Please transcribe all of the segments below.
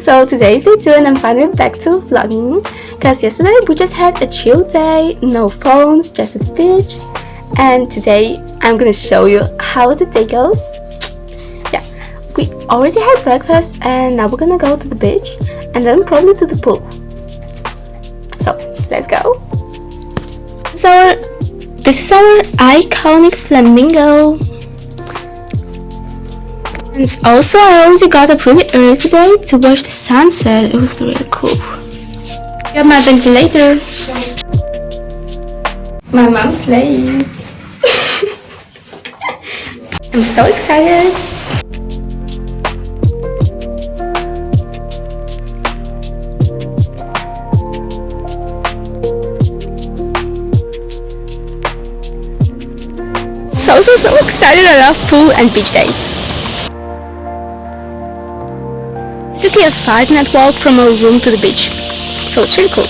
So today is day 2 and I'm finally back to vlogging, because yesterday we just had a chill day, no phones, just at the beach, and today I'm gonna show you how the day goes. Yeah, we already had breakfast and now we're gonna go to the beach and then probably to the pool. So let's go. So this is our iconic flamingo. And also I already got up really early today to watch the sunset. It was really cool. Got my ventilator. My mom slays. I'm so excited. So excited. I love pool and beach days. Literally a 5-minute walk from our room to the beach, so it's really cool.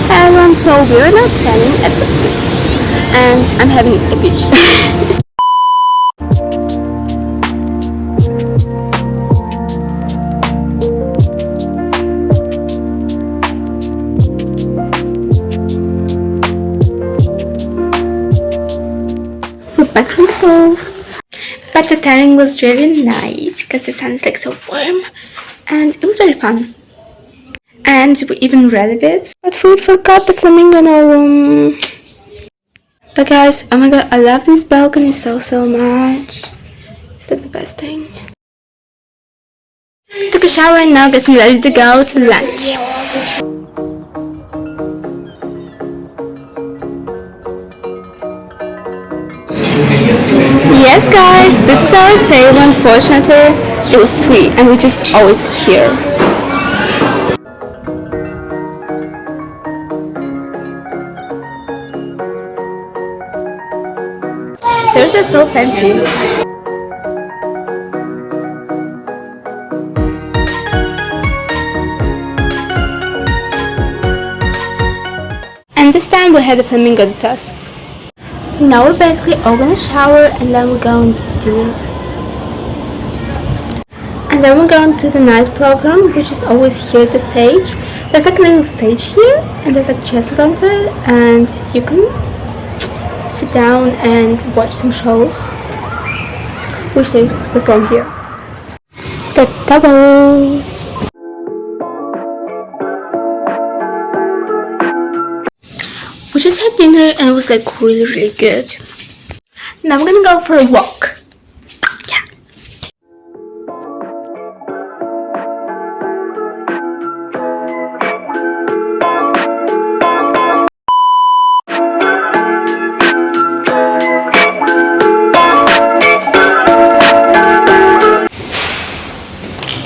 Hey everyone, so we're now planning at the beach and I'm having a beach. Back from the pool, but the tanning was really nice because the sun is like so warm and it was really fun. And we even read a bit, but we forgot the flamingo in our room. But guys, oh my god, I love this balcony so much. It's like the best thing. Took a shower and now getting ready to go to lunch. Yes guys, this is our table. Unfortunately it was free and we just always here. Theirs are so fancy. And this time we had the flamingo with us. Now we're basically all gonna shower and then we're going to dinner. And then we're going to the night program, which is always here at the stage. There's like a little stage here and there's like chairs around it and you can sit down and watch some shows which they perform here. The doubles. We just had dinner and it was like really good. Now we're gonna go for a walk. Yeah.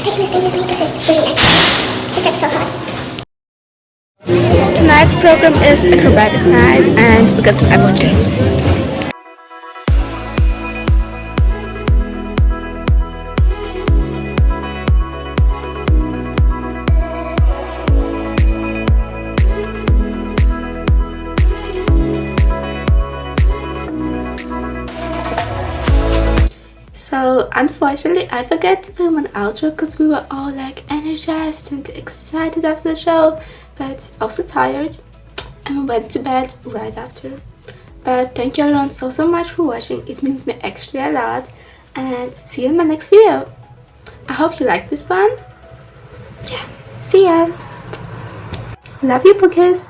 Taking this thing with me because it's really nice. It's like so hot. Tonight's program is acrobatics night and we got some apple juice. So unfortunately I forgot to film an outro because we were all like energized and excited after the show, but also tired, and we went to bed right after. But thank you everyone so much for watching. It means me actually a lot, and see you in my next video. I hope you liked this one. Yeah, see ya. Love you, pookies.